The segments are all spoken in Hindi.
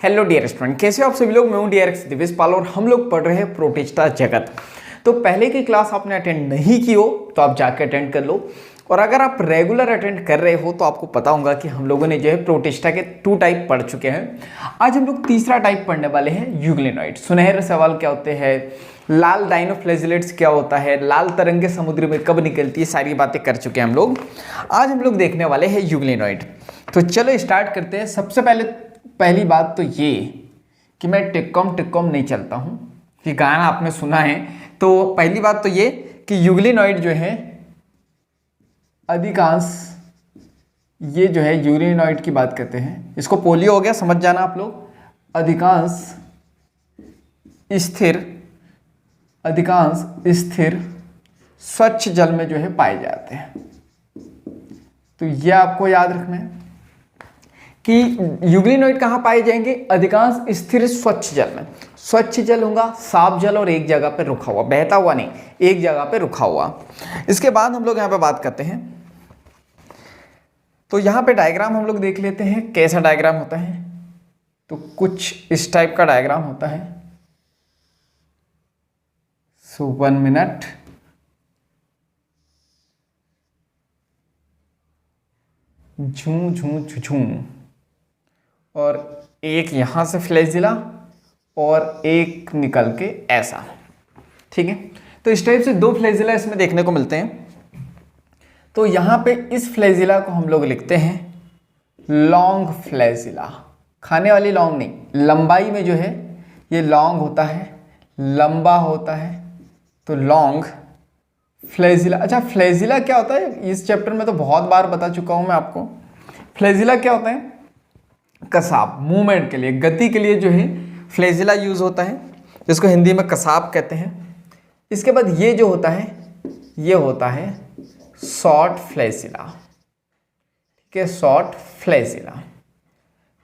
हेलो डियर स्टूडेंट, कैसे हो आप सभी लोग। मैं हूं डीआरएक्स दिवेश पाल और हम लोग पढ़ रहे हैं प्रोटिस्टा जगत। तो पहले की क्लास आपने अटेंड नहीं की हो तो आप जाके अटेंड कर लो, और अगर आप रेगुलर अटेंड कर रहे हो तो आपको पता होगा कि हम लोगों ने जो है प्रोटिस्टा के 2 टाइप पढ़ चुके हैं। आज हम लोग तीसरा टाइप पढ़ने वाले हैं, यूग्लिनॉइड। सुनहरे सवाल क्या होते हैं, लाल डाइनोफ्लैजिलेट्स क्या होता है, लाल तरंगे समुद्र में कब निकलती है, सारी बातें कर चुके हैं हम लोग। आज हम लोग देखने वाले हैं यूग्लिनॉइड। तो चलो स्टार्ट करते हैं। सबसे पहली बात तो ये कि मैं टिक्कॉम नहीं चलता हूँ, कि गाना आपने सुना है। तो पहली बात तो ये कि यूग्लिनॉइड जो है अधिकांश, ये जो है यूग्लिनॉइड की बात करते हैं। इसको पोलियो हो गया, समझ जाना आप लोग। अधिकांश स्थिर स्वच्छ जल में जो है पाए जाते हैं। तो ये आपको याद रखना है कि यूग्लिनॉइड कहाँ पाए जाएंगे, अधिकांश स्थिर स्वच्छ जल में। स्वच्छ जल होगा साफ जल और एक जगह पे रुका हुआ, बहता हुआ नहीं, एक जगह पे रुका हुआ। इसके बाद हम लोग यहाँ पे बात करते हैं। तो यहाँ पे डायग्राम हम लोग देख लेते हैं, कैसा डायग्राम होता है। तो कुछ इस टाइप का डायग्राम होता है। सो 1 मिनट। झूं झूं झूं, और एक यहाँ से फ्लैजिला और एक निकल के ऐसा, ठीक है। तो इस टाइप से 2 फ्लैजिला इसमें देखने को मिलते हैं। तो यहाँ पे इस फ्लैजिला को हम लोग लिखते हैं लॉन्ग फ्लैजिला। खाने वाली लॉन्ग नहीं, लंबाई में जो है ये लॉन्ग होता है, लंबा होता है, तो लॉन्ग फ्लैजिला। अच्छा, फ्लैजिला क्या होता है, इस चैप्टर में तो बहुत बार बता चुका हूँ मैं आपको। फ्लैजिला क्या होता है, कसाब, मूवमेंट के लिए, गति के लिए जो है फ्लैजिला यूज होता है, जिसको हिंदी में कसाब कहते हैं। इसके बाद ये जो होता है, ये होता है शॉर्ट फ्लैजिला, ठीक है, शॉर्ट फ्लैजिला।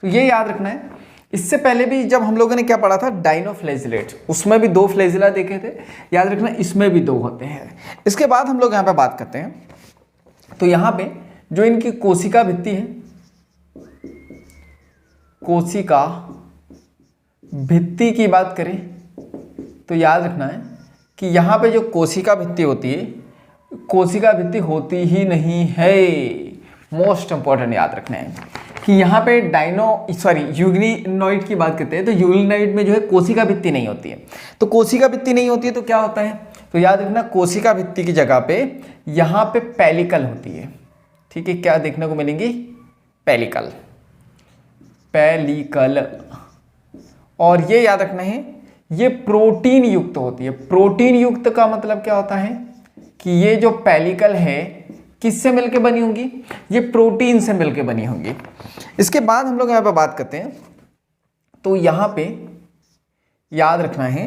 तो ये याद रखना है। इससे पहले भी जब हम लोगों ने क्या पढ़ा था, डाइनोफ्लैजिलेट्स, उसमें भी 2 फ्लैजिला देखे थे, याद रखना, इसमें भी 2 होते हैं। इसके बाद हम लोग यहाँ पे बात करते हैं। तो यहाँ पे जो इनकी कोशिका भित्ति है, कोशिका भित्ति की बात करें तो याद रखना है कि यहाँ पे जो कोशिका भित्ति होती है, कोशिका भित्ति होती ही नहीं है। मोस्ट इंपॉर्टेंट याद रखना है कि यहाँ पे यूग्लिनॉइड की बात करते हैं। तो यूग्लिनॉइड में जो है कोशिका भित्ति नहीं होती है। तो कोशिका भित्ति नहीं होती है तो क्या होता है, तो याद रखना, कोशिका भित्ति की जगह पे यहाँ पे पेलिकल होती है, ठीक है। क्या देखने को मिलेंगी, पेलिकल, पेलिकल। और ये याद रखना है, ये प्रोटीन युक्त होती है। प्रोटीन युक्त का मतलब क्या होता है कि ये जो पेलिकल है किससे मिलके बनी होंगी, ये प्रोटीन से मिलके बनी होंगी। इसके बाद हम लोग यहाँ पे बात करते हैं। तो यहाँ पे याद रखना है,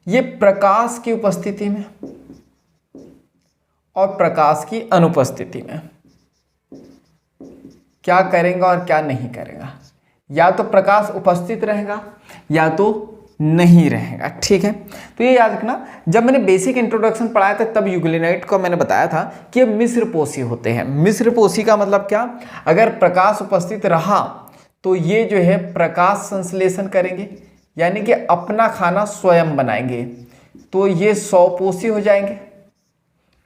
ये प्रकाश की उपस्थिति में और प्रकाश की अनुपस्थिति में क्या करेगा और क्या नहीं करेगा। या तो प्रकाश उपस्थित रहेगा या तो नहीं रहेगा, ठीक है। तो ये याद रखना, जब मैंने बेसिक इंट्रोडक्शन पढ़ाया था तब यूग्लिनॉइड को मैंने बताया था कि ये मिश्रपोषी होते हैं। मिश्रपोषी का मतलब क्या, अगर प्रकाश उपस्थित रहा तो ये जो है प्रकाश संश्लेषण करेंगे, यानी कि अपना खाना स्वयं बनाएंगे, तो ये स्वपोषी हो जाएंगे,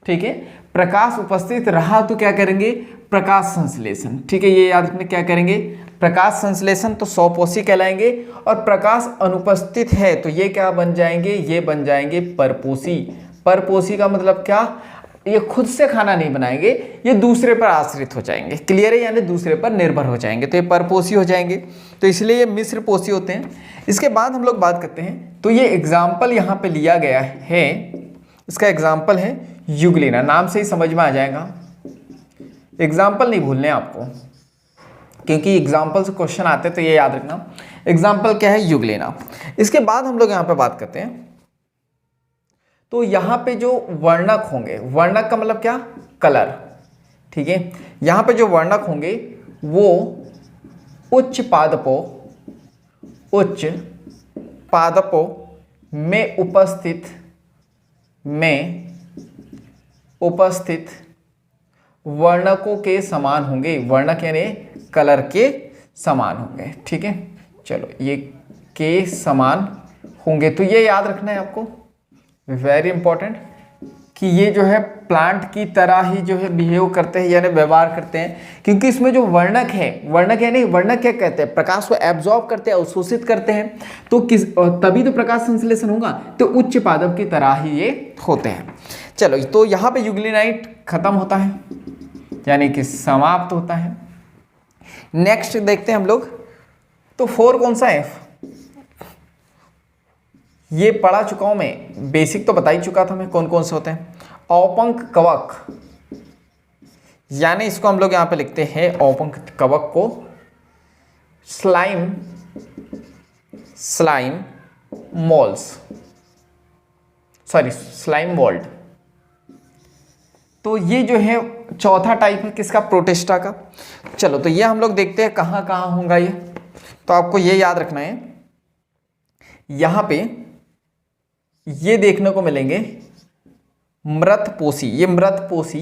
ठीक है। प्रकाश उपस्थित रहा तो क्या करेंगे, प्रकाश संश्लेषण, ठीक है। ये याद रखना, क्या करेंगे, प्रकाश संश्लेषण, तो स्वपोषी कहलाएंगे। और प्रकाश अनुपस्थित है तो ये क्या बन जाएंगे, ये बन जाएंगे परपोषी। परपोषी का मतलब क्या, ये खुद से खाना नहीं बनाएंगे, ये दूसरे पर आश्रित हो जाएंगे, क्लियर है, यानी दूसरे पर निर्भर हो जाएंगे, तो ये परपोषी हो जाएंगे। तो इसलिए ये मिश्रपोषी होते हैं। इसके बाद हम लोग बात करते हैं। तो ये एग्जाम्पल यहाँ पे लिया गया है, इसका एग्जाम्पल है यूग्लिना, नाम से ही समझ में आ जाएगा। एग्जाम्पल नहीं भूलने आपको, क्योंकि एग्जाम्पल से क्वेश्चन आते हैं, तो ये याद रखना। एग्जाम्पल क्या है, यूग्लिना। इसके बाद हम लोग यहाँ पे बात करते हैं। तो यहाँ पे जो वर्णक होंगे, वर्णक का मतलब क्या, कलर, ठीक है। यहाँ पे जो वर्णक होंगे वो उच्च पादपों में उपस्थित वर्णकों के समान होंगे। वर्णक यानी कलर के समान होंगे, ठीक है। चलो ये के समान होंगे, तो ये याद रखना है आपको, वेरी इंपॉर्टेंट, कि ये जो है प्लांट की तरह ही जो है बिहेव करते हैं यानी व्यवहार करते हैं, क्योंकि इसमें जो वर्णक है नहीं, वर्णक क्या कहते हैं, प्रकाश को एब्जॉर्ब करते हैं, अवशोषित करते हैं, तो तभी तो प्रकाश संश्लेषण होगा, तो उच्च पादप की तरह ही ये होते हैं। चलो तो यहाँ पे यूग्लिनाइट खत्म होता है यानी कि समाप्त होता है। नेक्स्ट देखते हैं हम लोग, तो 4 कौन सा है, ये पढ़ा चुका हूं मैं, बेसिक तो बता ही चुका था मैं कौन कौन से होते हैं। औपंक कवक, यानी इसको हम लोग यहां पे लिखते हैं औपंक कवक को स्लाइम मोल्ड। तो ये जो है चौथा टाइप है किसका, प्रोटिस्टा का। चलो तो ये हम लोग देखते हैं कहाँ कहाँ होगा ये, तो आपको ये याद रखना है, यहां पे ये देखने को मिलेंगे मृतपोषी, ये मृतपोषी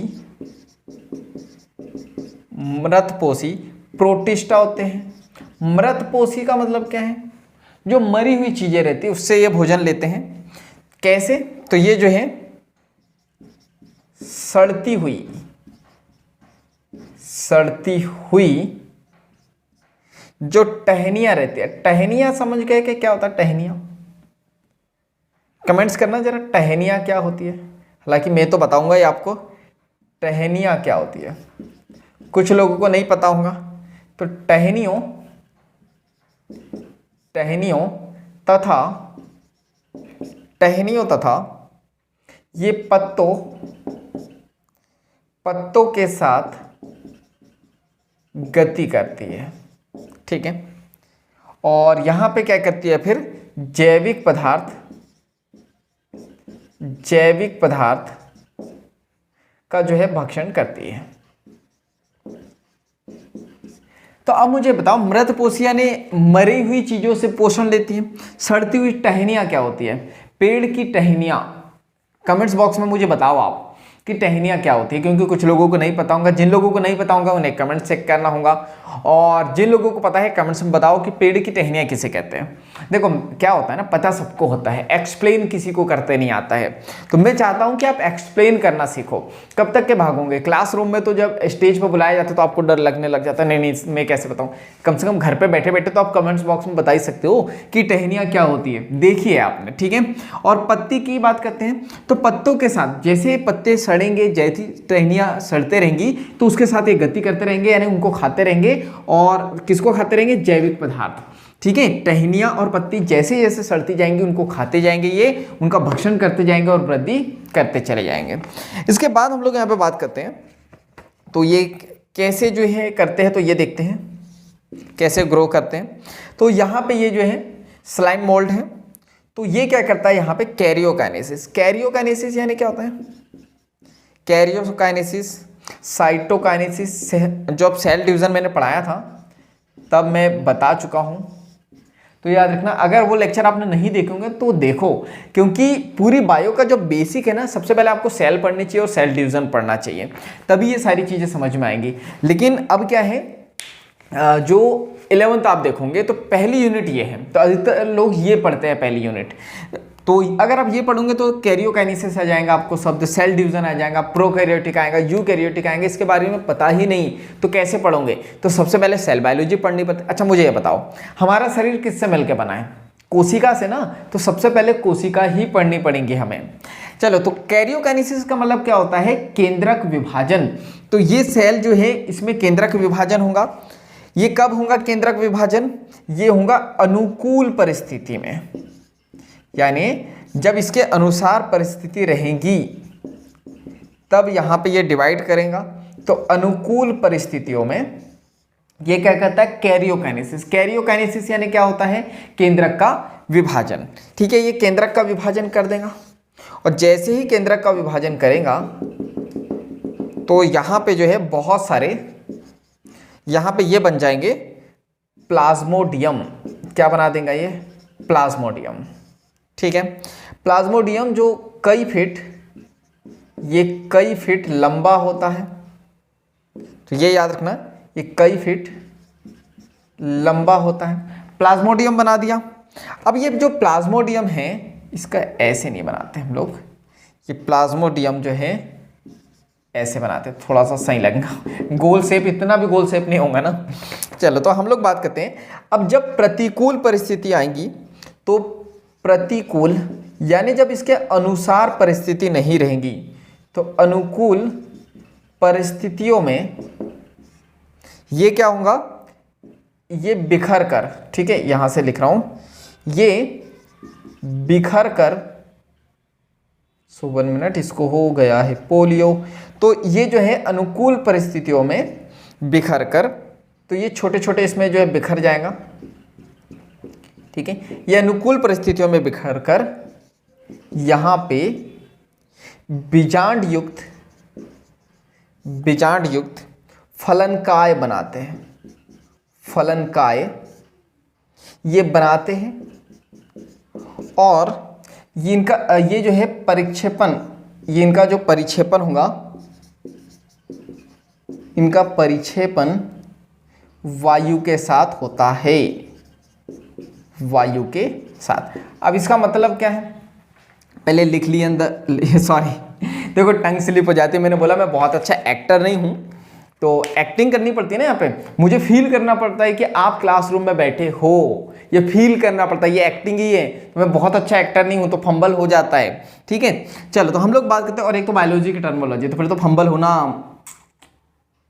प्रोटिस्टा होते हैं। मृतपोषी का मतलब क्या है, जो मरी हुई चीजें रहती है उससे ये भोजन लेते हैं। कैसे, तो ये जो है सड़ती हुई जो टहनियां रहती है, टहनियां समझ गए कि क्या होता है टहनियां, कमेंट्स करना जरा, टहनियां क्या होती है, हालांकि मैं तो बताऊंगा ही आपको टहनियां क्या होती है, कुछ लोगों को नहीं पता होगा। तो टहनियों तथा ये पत्तों के साथ गति करती है, ठीक है। और यहां पे क्या करती है फिर, जैविक पदार्थ का जो है भक्षण करती है। तो अब मुझे बताओ, मृतपोषी यानी मरी हुई चीजों से पोषण लेती है। सड़ती हुई टहनियां क्या होती है, पेड़ की टहनियां, कमेंट्स बॉक्स में मुझे बताओ आप कि टहनियां क्या होती है, क्योंकि कुछ लोगों को नहीं पता होगा, जिन लोगों को नहीं पता होगा उन्हें कमेंट चेक करना होगा, और जिन लोगों को पता है कमेंट्स में बताओ कि पेड़ की टहनियां किसे कहते हैं। देखो क्या होता है ना, पता सबको होता है, एक्सप्लेन किसी को करते नहीं आता है, तो मैं चाहता हूं कि आप एक्सप्लेन करना सीखो। कब तक के भागोगे, क्लासरूम में तो जब स्टेज पर बुलाया जाता है तो आपको डर लगने लग जाता है, नहीं मैं कैसे बताऊं, कम से कम घर पे बैठे बैठे तो आप कमेंट्स बॉक्स में बता ही सकते हो कि टहनियां क्या होती है, देखिए आपने, ठीक है। और पत्ती की बात करते हैं, तो पत्तों के साथ जैसे पत्ते सड़ेंगे, जैसी टहनियां सड़ते रहेंगी तो उसके साथ ये गति करते रहेंगे, यानी उनको खाते रहेंगे। और किसको खाते रहेंगे, जैविक पदार्थ, ठीक है। टहनियां और पत्ती जैसे जैसे सड़ती जाएंगी उनको खाते जाएंगे, ये उनका भक्षण करते जाएंगे और वृद्धि करते चले जाएंगे। इसके बाद हम लोग यहाँ पे बात करते हैं, तो ये कैसे जो है करते हैं, तो ये देखते हैं कैसे ग्रो करते हैं। तो यहाँ पे ये जो है स्लाइम मोल्ड है, तो ये क्या करता है यहाँ पे, कैरियोकाइनेसिस यानी क्या होता है, कैरियोकाइनेसिस, साइटोकाइनेसिस, जो अब सेल डिवीजन मैंने पढ़ाया था तब मैं बता चुका हूं, तो याद रखना। अगर वो लेक्चर आपने नहीं देखे होंगे तो देखो, क्योंकि पूरी बायो का जो बेसिक है ना, सबसे पहले आपको सेल पढ़नी चाहिए और सेल डिवीजन पढ़ना चाहिए, तभी ये सारी चीजें समझ में आएंगी। लेकिन अब क्या है, जो 11th आप देखोगे तो पहली यूनिट ये है, तो अधिकतर लोग ये पढ़ते हैं पहली यूनिट। तो अगर आप ये पढ़ोगे तो कैरियोकाइनेसिस आ जाएगा आपको शब्द, सेल डिवीजन आ जाएगा, प्रोकैरियोटिक आएगा, यूकैरियोटिक आएंगे, इसके बारे में पता ही नहीं तो कैसे पढ़ोगे। तो सबसे पहले सेल बायोलॉजी पढ़नी पड़ती है। अच्छा मुझे ये बताओ, हमारा शरीर किससे मिलकर बना है, कोशिका से ना, तो सबसे पहले कोशिका ही पढ़नी पड़ेगी हमें। चलो, तो कैरियोकाइनेसिस का मतलब क्या होता है, केंद्रक विभाजन। तो ये सेल जो है इसमें केंद्रक विभाजन होगा। ये कब होगा केंद्रक विभाजन, ये होगा अनुकूल परिस्थिति में, यानी जब इसके अनुसार परिस्थिति रहेगी तब यहां पे ये डिवाइड करेगा। तो अनुकूल परिस्थितियों में ये क्या करता है, कैरियोकाइनेसिस। कैरियोकाइनेसिस यानी क्या होता है, केंद्रक का विभाजन, ठीक है। ये केंद्रक का विभाजन कर देगा, और जैसे ही केंद्रक का विभाजन करेगा तो यहां पे जो है बहुत सारे, यहां पे ये बन जाएंगे प्लाज्मोडियम। क्या बना देगा ये, प्लाज्मोडियम, ठीक है। प्लाज्मोडियम जो कई फीट लंबा होता है, तो ये याद रखना, ये कई फीट लंबा होता है। प्लाज्मोडियम बना दिया। अब ये जो प्लाज्मोडियम है इसका ऐसे नहीं बनाते हम लोग, ये प्लाज्मोडियम जो है ऐसे बनाते हैं, थोड़ा सा सही लगेगा, गोल शेप, इतना भी गोल शेप नहीं होगा ना। चलो तो हम लोग बात करते हैं, अब जब प्रतिकूल परिस्थिति आएंगी तो प्रतिकूल यानी जब इसके अनुसार परिस्थिति नहीं रहेंगी तो अनुकूल परिस्थितियों में ये क्या होगा, ये बिखर कर, ठीक है यहां से लिख रहा हूं, ये बिखर कर, 1 मिनट, इसको हो गया है पोलियो। तो ये जो है अनुकूल परिस्थितियों में बिखर कर, तो ये छोटे छोटे इसमें जो है बिखर जाएगा, ठीक है। ये अनुकूल परिस्थितियों में बिखर कर यहां पे बीजांड युक्त फलनकाय बनाते हैं, फलनकाय ये बनाते हैं। और ये इनका ये जो है परिक्षेपण, ये इनका जो परिक्षेपण होगा, इनका परिक्षेपण वायु के साथ होता है, वायु के साथ। अब इसका मतलब क्या है, पहले लिख लिए अंदर, सॉरी देखो टंग स्लिप हो जाती है, मैंने बोला मैं बहुत अच्छा एक्टर नहीं हूँ, तो एक्टिंग करनी पड़ती है ना, यहाँ पे मुझे फील करना पड़ता है कि आप क्लासरूम में बैठे हो, ये फील करना पड़ता है, ये एक्टिंग ही है, तो मैं बहुत अच्छा एक्टर नहीं हूँ तो फंबल हो जाता है, ठीक है। चलो तो हम लोग बात करते हैं, और एक तो बायोलॉजी की टर्मोलॉजी, तो फिर तो फंबल होना,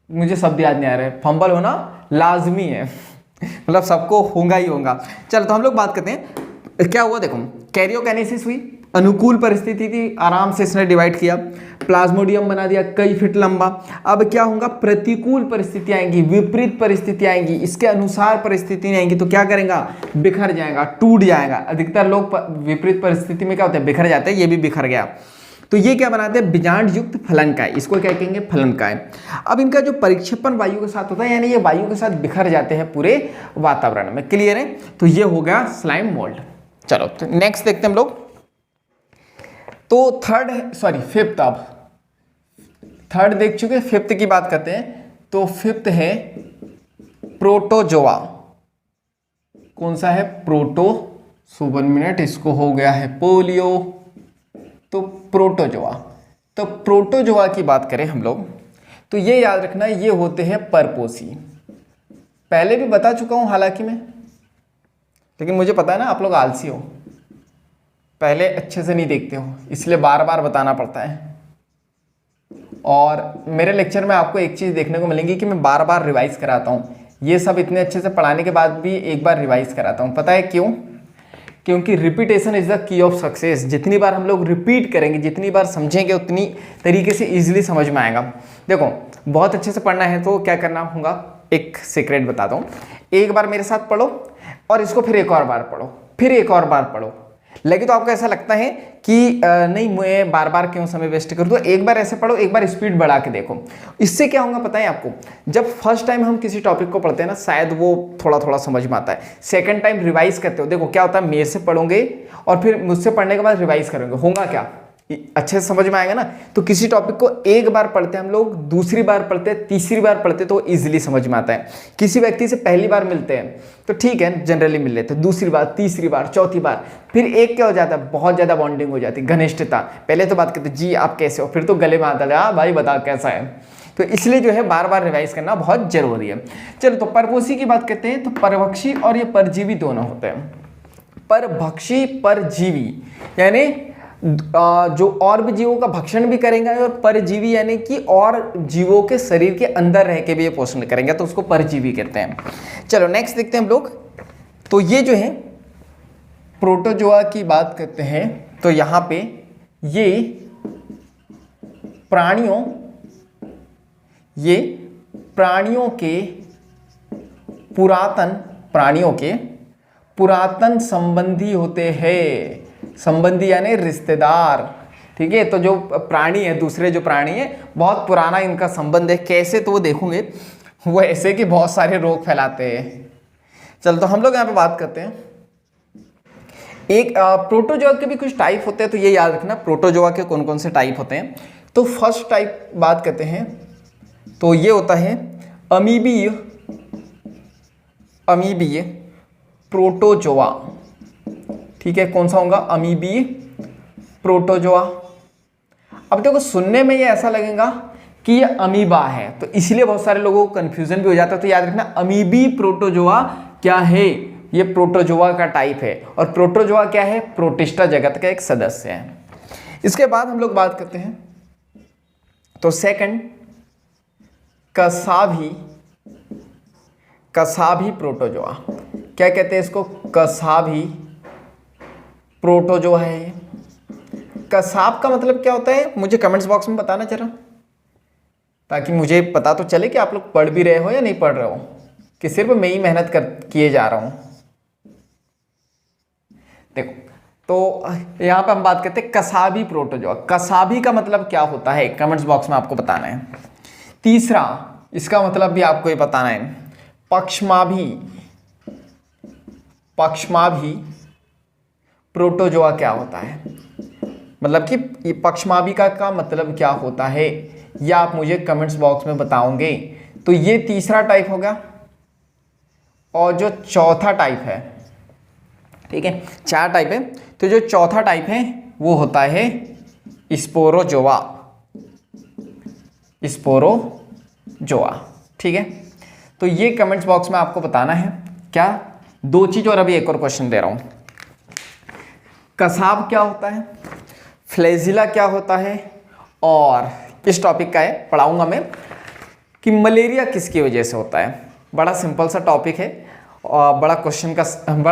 मुझे शब्द याद नहीं आ रहे, फंबल होना लाजमी है, मतलब सबको होगा ही होगा। चलो तो हम लोग बात करते हैं क्या हुआ, देखो कैरियोकाइनेसिस हुई, अनुकूल परिस्थिति थी, आराम से इसने डिवाइड किया, प्लाज्मोडियम बना दिया कई फीट लंबा। अब क्या होगा, प्रतिकूल परिस्थिति आएंगी, विपरीत परिस्थिति आएंगी, इसके अनुसार परिस्थिति आएंगी तो क्या करेगा, बिखर जाएगा, टूट जाएगा। अधिकतर लोग विपरीत परिस्थिति में क्या होता है, बिखर जाते हैं, ये भी बिखर गया। तो ये क्या बनाते हैं, बीजांड युक्त फलनकाय, इसको क्या कहेंगे, फलनकाय। अब इनका जो परिक्षेपण वायु के साथ होता है, यानी ये वायु के साथ बिखर जाते हैं पूरे वातावरण में, क्लियर है। तो ये हो गया स्लाइम मोल्ड। चलो तो नेक्स्ट देखते हैं हम लोग, तो फिफ्थ, अब थर्ड देख चुके, फिफ्थ की बात करते हैं। तो फिफ्थ है प्रोटोजोआ, कौन सा है, प्रोटो, 1 मिनट, इसको हो गया है पोलियो, तो प्रोटोजोआ। तो प्रोटोजोआ की बात करें हम लोग तो ये याद रखना, ये होते हैं परपोषी, पहले भी बता चुका हूं हालांकि मैं, लेकिन मुझे पता है ना आप लोग आलसी हो, पहले अच्छे से नहीं देखते हो, इसलिए बार बार बताना पड़ता है। और मेरे लेक्चर में आपको एक चीज़ देखने को मिलेगी कि मैं बार बार रिवाइज कराता हूँ, ये सब इतने अच्छे से पढ़ाने के बाद भी एक बार रिवाइज कराता हूँ। पता है क्यों, क्योंकि repetition is the key of success. जितनी बार हम लोग रिपीट करेंगे, जितनी बार समझेंगे, उतनी तरीके से इजीली समझ में आएगा। देखो बहुत अच्छे से पढ़ना है तो क्या करना होगा, एक सीक्रेट बताता हूँ, एक बार मेरे साथ पढ़ो और इसको फिर एक और बार पढ़ो, फिर एक और बार पढ़ो। लगे तो आपको ऐसा लगता है कि नहीं मैं बार बार क्यों समय वेस्ट करूँ, तो एक बार ऐसे पढ़ो, एक बार स्पीड बढ़ा के देखो। इससे क्या होगा पता है आपको, जब फर्स्ट टाइम हम किसी टॉपिक को पढ़ते हैं ना, शायद वो थोड़ा थोड़ा समझ में आता है, सेकंड टाइम रिवाइज करते हो, देखो क्या होता है, मेरे से पढ़ोगे और फिर मुझसे पढ़ने के बाद रिवाइज करोगे, होगा क्या, अच्छे से समझ में आएगा ना। तो किसी टॉपिक को एक बार पढ़ते हैं हम लोग, दूसरी बार पढ़ते हैं, तीसरी बार पढ़ते तो इजीली समझ में आता है। किसी व्यक्ति से पहली बार मिलते हैं तो ठीक है जनरली मिल लेते हैं, दूसरी बार, तीसरी बार, चौथी बार, फिर एक क्या हो जाता है, बहुत ज़्यादा बॉन्डिंग हो जाती है, घनिष्ठता। पहले तो बात करते जी आप कैसे हो, फिर तो गले में आता है हाँ भाई बता कैसा है। तो इसलिए जो है बार बार रिवाइज करना बहुत जरूरी है। चलो तो परपोषी की बात करते हैं, तो परभक्षी और ये परजीवी दोनों होते हैं। परभक्षी परजीवी यानी जो और भी जीवों का भक्षण भी करेंगे, और परजीवी यानी कि और जीवों के शरीर के अंदर रह के भी ये पोषण करेंगे, तो उसको परजीवी कहते हैं। चलो नेक्स्ट देखते हैं हम लोग, तो ये जो है प्रोटोजोआ की बात करते हैं, तो यहाँ पे ये प्राणियों के पुरातन संबंधी होते हैं, संबंधी यानी रिश्तेदार, ठीक है। तो जो प्राणी है, दूसरे जो प्राणी है, बहुत पुराना इनका संबंध है। कैसे, तो वो देखोगे, वो ऐसे कि बहुत सारे रोग फैलाते हैं। चलो तो हम लोग यहाँ पे बात करते हैं, एक प्रोटोजोआ के भी कुछ टाइप होते हैं, तो ये याद रखना प्रोटोजोआ के कौन कौन से टाइप होते हैं। तो फर्स्ट टाइप बात करते हैं, तो ये होता है अमीबीय प्रोटोजोआ, ठीक है, कौन सा होगा, अमीबी प्रोटोजोआ। अब देखो सुनने में ये ऐसा लगेगा कि ये अमीबा है, तो इसलिए बहुत सारे लोगों को कंफ्यूजन भी हो जाता है। तो याद रखना अमीबी प्रोटोजोआ क्या है, ये प्रोटोजोआ का टाइप है, और प्रोटोजोआ क्या है, प्रोटिस्टा जगत का एक सदस्य है। इसके बाद हम लोग बात करते हैं तो सेकंड कसाभी प्रोटोजोआ, क्या कहते हैं इसको, कसाभी प्रोटोजोआ है ये। कसाब का मतलब क्या होता है, मुझे कमेंट्स बॉक्स में बताना जरा, ताकि मुझे पता तो चले कि आप लोग पढ़ भी रहे हो या नहीं पढ़ रहे हो, कि सिर्फ मैं ही मेहनत किए जा रहा हूं। देखो तो यहां पे हम बात करते हैं कसाभी प्रोटोजोआ। कसाभी का मतलब क्या होता है, कमेंट्स बॉक्स में आपको बताना है। तीसरा इसका मतलब भी आपको ये बताना है, पक्षमाभी प्रोटोजोआ क्या होता है, मतलब कि ये पक्षमाभी का मतलब क्या होता है, या आप मुझे कमेंट्स बॉक्स में बताओगे। तो ये तीसरा टाइप हो गया, और जो चौथा टाइप है, ठीक है, 4 टाइप है, तो जो चौथा टाइप है वो होता है स्पोरोजोआ, ठीक है। तो ये कमेंट्स बॉक्स में आपको बताना है क्या, 2 चीज, और अभी एक और क्वेश्चन दे रहा हूं। कसाब क्या होता है, फ्लैजिला क्या होता है, और इस टॉपिक का है पढ़ाऊंगा मैं कि मलेरिया किसकी वजह से होता है। बड़ा सिंपल सा टॉपिक है और बड़ा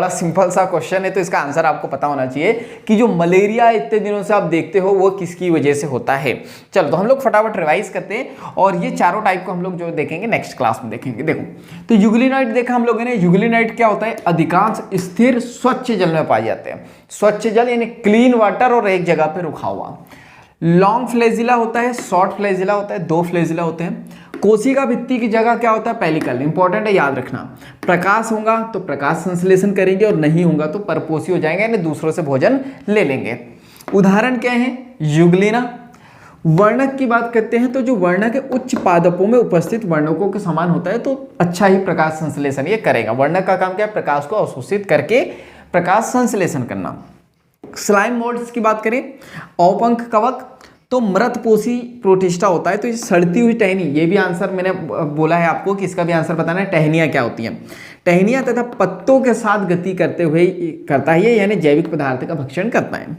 सिंपल सा क्वेश्चन है, तो इसका आंसर आपको पता होना चाहिए कि जो मलेरिया इतने दिनों से आप देखते हो वो किसकी वजह से होता है। चलो तो हम लोग फटाफट रिवाइज करते हैं, और ये चारों टाइप को हम लोग जो देखेंगे नेक्स्ट क्लास में देखेंगे। देखो तो यूग्लिनाइट देखा हम लोगों ने, यूग्लिनाइट क्या होता है, अधिकांश स्थिर स्वच्छ जल में पाए जाते हैं। स्वच्छ जल यानी क्लीन वाटर और एक जगह पे रुका हुआ। लॉन्ग फ्लैजिला होता है, शॉर्ट फ्लैजिला होता है, 2 फ्लैजिला होते हैं। कोशिका भित्ति की जगह क्या होता है, पेलिकल, इंपॉर्टेंट है याद रखना। प्रकाश होगा तो प्रकाश संश्लेषण करेंगे, और नहीं होगा तो परपोषी हो जाएंगे, यानी दूसरों से भोजन ले लेंगे। उदाहरण क्या है, यूग्लिना। वर्णक की बात करते हैं तो जो वर्णक है उच्च पादपों में उपस्थित वर्णकों के समान होता है, तो अच्छा ही प्रकाश संश्लेषण ये करेगा। वर्णक का काम क्या है, प्रकाश को अवशोषित करके प्रकाश संश्लेषण करना। स्लाइम मोल्ड्स की बात करें, औपंख कवक, तो मृतपोषी प्रोटिस्टा होता है, तो ये सड़ती हुई टहनी, ये भी आंसर मैंने बोला है आपको कि इसका भी आंसर बताना है। टहनियाँ क्या होती हैं, टहनियाँ तथा पत्तों के साथ गति करते हुए करता है, यानी जैविक पदार्थ का भक्षण करता है।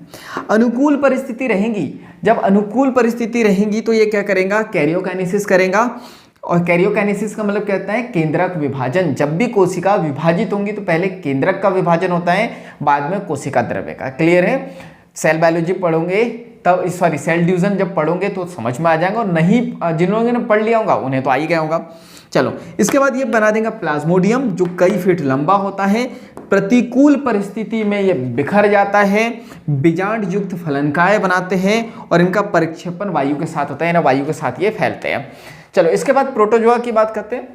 अनुकूल परिस्थिति रहेंगी, जब अनुकूल परिस्थिति रहेंगी तो ये क्या करेगा, कैरियोकाइनेसिस करेगा। और कैरियोकाइनेसिस का मतलब कहता है केंद्रक विभाजन। जब भी कोशिका विभाजित होंगी तो पहले केंद्रक का विभाजन होता है, बाद में कोशिका द्रव्य का। क्लियर है, सेल बायोलॉजी पढ़ोगे तब, सॉरी सेल डिवीजन जब पढ़ोगे तो समझ में आ जाएगा, और नहीं जिन लोगों ने पढ़ लिया होगा उन्हें तो आ ही गया होगा। चलो इसके बाद ये बना देगा प्लाज्मोडियम, जो कई फीट लंबा होता है। प्रतिकूल परिस्थिति में ये बिखर जाता है, बीजांड युक्त फलनकाय बनाते हैं, और इनका परिक्षेपण वायु के साथ होता है, ना वायु के साथ ये फैलते हैं। चलो इसके बाद प्रोटोजोआ की बात करते हैं।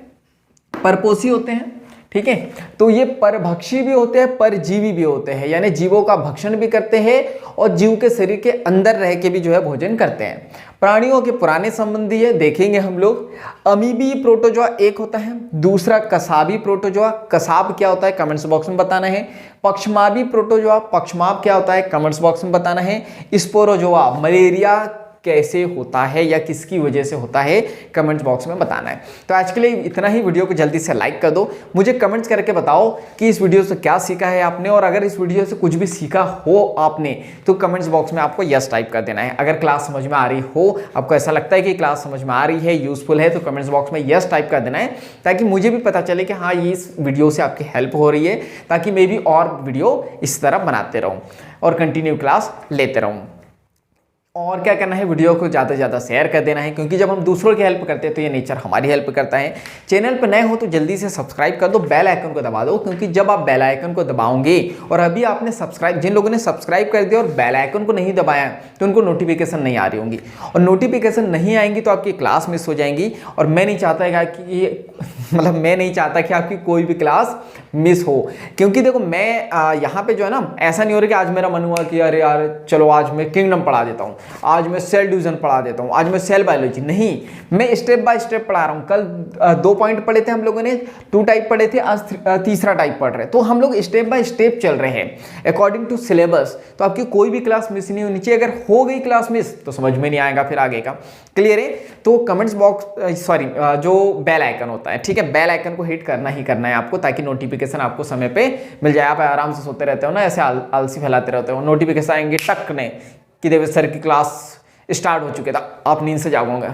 परपोषी होते हैं, ठीक है, तो ये परभक्षी भी होते हैं, परजीवी भी होते हैं, यानी जीवों का भक्षण भी करते हैं और जीव के शरीर के अंदर रह के भी जो है भोजन करते हैं। प्राणियों के पुराने संबंधी है, देखेंगे हम लोग। अमीबी प्रोटोजोआ एक होता है, दूसरा कसाबी प्रोटोजोआ। कसाब क्या होता है कमेंट्स बॉक्स में बताना है। पक्षमाभी प्रोटोजोआ, पक्षमाभ क्या होता है कमेंट्स बॉक्स में बताना है। स्पोरोजोआ, मलेरिया कैसे होता है या किसकी वजह से होता है, कमेंट्स बॉक्स में बताना है। तो आज के लिए इतना ही। वीडियो को जल्दी से लाइक कर दो, मुझे कमेंट्स करके बताओ कि इस वीडियो से क्या सीखा है आपने, और अगर इस वीडियो से कुछ भी सीखा हो आपने तो कमेंट्स बॉक्स में आपको यस टाइप कर देना है। अगर क्लास समझ में आ रही हो, आपको ऐसा लगता है कि क्लास समझ में आ रही है, यूजफुल है, तो कमेंट्स बॉक्स में यस टाइप कर देना है, ताकि मुझे भी पता चले कि हाँ ये इस वीडियो से आपकी हेल्प हो रही है, ताकि मैं भी और वीडियो इस तरह बनाते रहूँ और कंटिन्यू क्लास लेते रहूँ। और क्या करना है, वीडियो को ज़्यादा से ज़्यादा शेयर कर देना है, क्योंकि जब हम दूसरों की हेल्प करते हैं तो ये नेचर हमारी हेल्प करता है। चैनल पर नए हो तो जल्दी से सब्सक्राइब कर दो, बेल आइकन को दबा दो, क्योंकि जब आप बेल आइकन को दबाओगे, और अभी आपने सब्सक्राइब, जिन लोगों ने सब्सक्राइब कर दिया और बेल आइकन को नहीं दबाया तो उनको नोटिफिकेशन नहीं आ रही होंगी, और नोटिफिकेशन नहीं आएंगी तो आपकी क्लास मिस हो जाएंगी। और मैं नहीं चाहता कि मैं नहीं चाहता कि आपकी कोई भी क्लास मिस हो, क्योंकि देखो मैं यहाँ पे जो है ना, ऐसा नहीं हो रहा कि आज मेरा मन हुआ कि अरे यार चलो आज मैं किंगडम पढ़ा देता हूँ, आज मैं सेल डिवीजन पढ़ा देता हूँ, आज मैं सेल बायोलॉजी, नहीं, मैं स्टेप बाय स्टेप पढ़ा रहा हूँ। कल 2 पॉइंट पढ़े थे हम लोगों ने, 2 टाइप पढ़े थे, आज तीसरा टाइप पढ़ रहे हैं। तो हम लोग स्टेप बाय स्टेप चल रहे हैं अकॉर्डिंग टू सिलेबस। तो आपकी कोई भी क्लास मिस नहीं होनी चाहिए। अगर हो गई क्लास मिस तो समझ में नहीं आएगा फिर आगे का। क्लियर है? तो कमेंट्स बॉक्स सॉरी जो बेल आइकन होता है, ठीक है, बेल आइकन को हिट करना ही करना है आपको, ताकि नोटिफिकेशन आपको समय पे मिल जाए। आप आराम से सोते रहते हो ना, ऐसे आलसी फैलाते रहते हो, नोटिफिकेशन आएंगे टक ने कि देव सर की क्लास स्टार्ट हो चुके था, आप नींद से जागोगे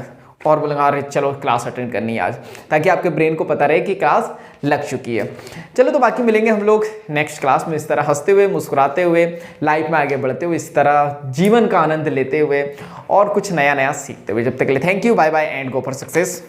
और बोलेंगे अरे चलो क्लास अटेंड करनी है आज, ताकि आपके ब्रेन को पता रहे कि क्लास लग चुकी है। चलो तो बाकी मिलेंगे हम लोग नेक्स्ट क्लास में, इस तरह हंसते हुए, मुस्कुराते हुए, लाइफ में आगे बढ़ते हुए, इस तरह जीवन का आनंद लेते हुए और कुछ नया नया सीखते हुए। जब तक के लिए thank you, bye bye and go for success.